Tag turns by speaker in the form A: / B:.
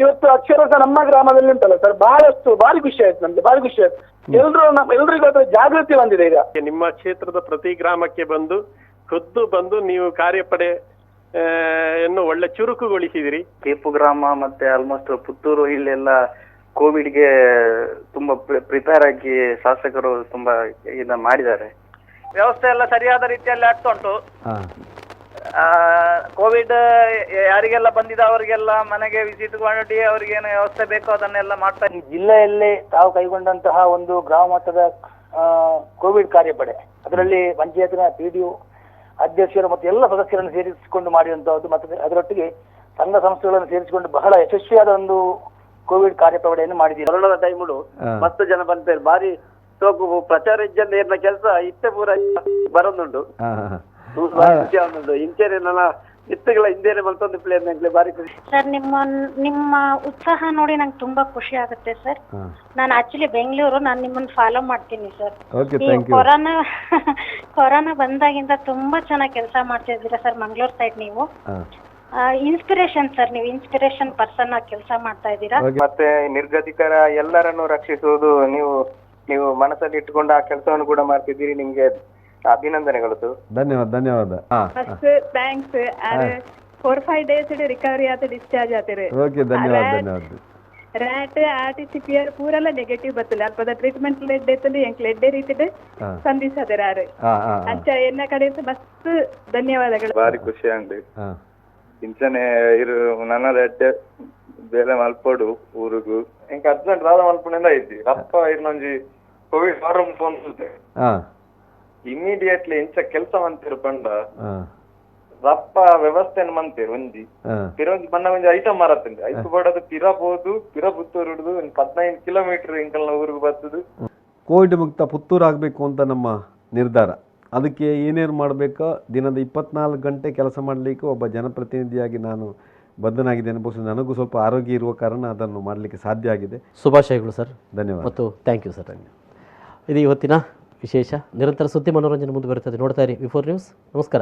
A: ಇವತ್ತು ಅಕ್ಷರಶಃ ನಮ್ಮ ಗ್ರಾಮದಲ್ಲಿ ಉಂಟಲ್ಲ ಸರ್, ಬಹಳಷ್ಟು ಭಾರಿ ಖುಷಿ ಆಯ್ತು ನಮ್ಗೆ, ಭಾರಿ ಖುಷಿ ಆಯ್ತು. ಎಲ್ರಿಗೂ ಅದರ ಜಾಗೃತಿ ಬಂದಿದೆ ಈಗ.
B: ನಿಮ್ಮ ಕ್ಷೇತ್ರದ ಪ್ರತಿ ಗ್ರಾಮಕ್ಕೆ ಖುದ್ದು ಬಂದು ನೀವು ಕಾರ್ಯಪಡೆ ಒಳ್ಳೆ ಚುರುಕುಗೊಳಿಸಿದಿರಿ.
C: ಕೇಪು ಗ್ರಾಮ ಮತ್ತೆ ಆಲ್ಮೋಸ್ಟ್ ಪುತ್ತೂರು ಇಲ್ಲೆಲ್ಲ ಕೋವಿಡ್ಗೆ ತುಂಬಾ ಪ್ರಿಪೇರ್ ಆಗಿ ಶಾಸಕರು ತುಂಬಾ ಇದನ್ನ ಮಾಡಿದ್ದಾರೆ. ವ್ಯವಸ್ಥೆ ಎಲ್ಲ ಸರಿಯಾದ ರೀತಿಯಲ್ಲಿ ಆಗ್ತಾ ಉಂಟು. ಕೋವಿಡ್ ಯಾರಿಗೆಲ್ಲ ಬಂದಿದೆ ಅವರಿಗೆಲ್ಲ ಮನೆಗೆ ವಿಸಿಟ್ ಮಾಡಿ ಅವ್ರಿಗೆ ಏನು ವ್ಯವಸ್ಥೆ ಬೇಕೋ ಅದನ್ನೆಲ್ಲ ಮಾಡ್ತಾ
D: ಜಿಲ್ಲೆಯಲ್ಲೇ ತಾವು ಕೈಗೊಂಡಂತಹ ಒಂದು ಗ್ರಾಮ ಮಟ್ಟದ ಕೋವಿಡ್ ಕಾರ್ಯಪಡೆ, ಅದರಲ್ಲಿ ಪಂಚಾಯತ್ನ PDO ಅಧ್ಯಕ್ಷರು ಮತ್ತು ಎಲ್ಲ ಸದಸ್ಯರನ್ನು ಸೇರಿಸಿಕೊಂಡು ಮಾಡಿರುವಂತಹದ್ದು, ಮತ್ತು ಅದರೊಟ್ಟಿಗೆ ಸಂಘ ಸಂಸ್ಥೆಗಳನ್ನು ಸೇರಿಸಿಕೊಂಡು ಬಹಳ ಯಶಸ್ವಿಯಾದ ಒಂದು ಕೋವಿಡ್ ಕಾರ್ಯಪಡೆಯನ್ನು ಮಾಡಿದ್ದೀವಿ.
C: ಕೊರೋನಾದ ಟೈಮುಡು ಮಸ್ತ್ ಜನ ಬಂತಾರೆ, ಬಾರಿ ಸೋಕು ಪ್ರಚಾರ ಇಜ್ಜಂದ ಕೆಲಸ ಇತ್ತೆ ಪೂರ ಬರೋದುಂಟು. ಇಂಚೇನೆ ನನ್ನ ಇತ್ತಗಳ ಹಿಂದೇನೆ ಮಲ್ತೊಂದು ಪ್ಲೇನ್ ಬಾರಿ ಖುಷಿ
E: ಸರ್. ನಿಮ್ಮ ಉತ್ಸಾಹ ನೋಡಿ ನಂಗೆ ತುಂಬಾ ಖುಷಿ ಆಗುತ್ತೆ ಸರ್. ನಾನು ಆಕ್ಚುಲಿ ಬೆಂಗಳೂರು, ನಾನು ನಿಮ್ಮನ್ನ ಫಾಲೋ ಮಾಡ್ತೀನಿ ಸರ್. ಕೊರೋನಾ ಬಂದಾಗಿಂದ ತುಂಬಾ ಚೆನ್ನಾಗಿ ಕೆಲಸ ಮಾಡ್ತಿದ್ದೀರಾ ಸರ್ ಮಂಗಳೂರು ಸೈಡ್. ನೀವು ಇನ್ಸ್ಪಿರೇಷನ್ ಸರ್, ನೀವು ಇನ್ಸ್ಪಿರೇಷನ್ ಪರ್ಸನ್ ಆಗಿ ಕೆಲಸ ಮಾಡ್ತಾ ಇದ್ದೀರಾ.
C: ಮತ್ತೆ ನಿರ್ಗತಿಕರ ಎಲ್ಲರನ್ನು ರಕ್ಷಿಸುವುದು ನೀವು ಮನಸ್ಸಲ್ಲಿ ಇಟ್ಟುಕೊಂಡು ಆ ಕೆಲಸವನ್ನು ಕೂಡ ಮಾಡ್ತಿದ್ದೀರಿ. ನಿಮ್ಗೆ ಅಭಿನಂದನೆಗಳು.
F: ಧನ್ಯವಾದ.
G: First thanks. 4-5 days ರಿಕವರಿ ಆತ ಡಿಸ್ಚಾರ್ಜ್ ಆತೇರೆ.
F: ಓಕೆ, ಧನ್ಯವಾದ.
G: ರ್ಯಾಟ್ RT-CPR ಪೂರೆಲ್ಲ ನೆಗೆಟಿವ್ ಬರ್ತದೆ. ಅಲ್ಪದ ಟ್ರೀಟ್ಮೆಂಟ್ ಲೆಡ್ ಎತ್ತಲಿ ಎಂಕ್ ಲೆಡ್ಡೆ ರೀತಿಡೆ ಸಂಧಿಸದೆ ರಾರೆ ಅಂಚ ಎನ್ನ ಕಡೆ ಮಸ್ತ್ ಧನ್ಯವಾದಗಳು.
C: ಬಾರಿ ಖುಷಿ ಆಂಡಿ ಇಂಚನೆ ಇರು ನನ್ನ ರೆಡ್ಡೆ ಬೇಲೆ ಮಲ್ಪೋಡು ಊರುಗು ಎಂಕ್ ಅರ್ಜೆಂಟ್ ರಾದ ಮಲ್ಪುನಿಂದ ಐತಿ ರಪ್ಪ ಇರ್ನೊಂಜಿ ಕೋವಿಡ್ ಫಾರಂ ಫೋನ್ ಇಮಿಡಿಯೇಟ್ಲಿ ಇಂಚ ಕೆಲಸ ಮಂತಿರು ಪಂಡ ರಪ್ಪ ವ್ಯವಸ್ಥೆಯನ್ನು ಮಂತಿರು ಒಂಜಿ ಪಿರೊಂಜಿ ಬಣ್ಣ ಒಂಜಿ ಐಟಮ್ ಮಾರತ್ತಂಡಿ ಐದು ಬೋಡದು ಪಿರಬಹುದು ಪಿರ ಪುತ್ತೂರು ಹಿಡಿದು 15 ಕಿಲೋಮೀಟರ್ ಇಂಕಲ್ನ ಊರಿಗೆ ಬರ್ತದೆ.
F: ಕೋವಿಡ್ ಮುಕ್ತ ಪುತ್ತೂರು ಆಗಬೇಕು ಅಂತ ನಮ್ಮ ನಿರ್ಧಾರ. ಅದಕ್ಕೆ ಏನೇನು ಮಾಡಬೇಕೋ ದಿನದ 24 ಗಂಟೆ ಕೆಲಸ ಮಾಡಲಿಕ್ಕೆ ಒಬ್ಬ ಜನಪ್ರತಿನಿಧಿಯಾಗಿ ನಾನು ಬದ್ಧನಾಗಿದ್ದೇನೆ. ಬಹುಶಃ ನನಗೂ ಸ್ವಲ್ಪ ಆರೋಗ್ಯ ಇರುವ ಕಾರಣ ಅದನ್ನು ಮಾಡಲಿಕ್ಕೆ ಸಾಧ್ಯ ಆಗಿದೆ.
H: ಶುಭಾಶಯಗಳು ಸರ್.
F: ಧನ್ಯವಾದ
H: ಮತ್ತು ಥ್ಯಾಂಕ್ ಯು ಸರ್. ಇದು ಇವತ್ತಿನ ವಿಶೇಷ. ನಿರಂತರ ಸುದ್ದಿ ಮನೋರಂಜನೆ ಮುಂದುವರಿಯುತ್ತದೆ. ನೋಡ್ತಾ ಇರಿ V4 ನ್ಯೂಸ್. ನಮಸ್ಕಾರ.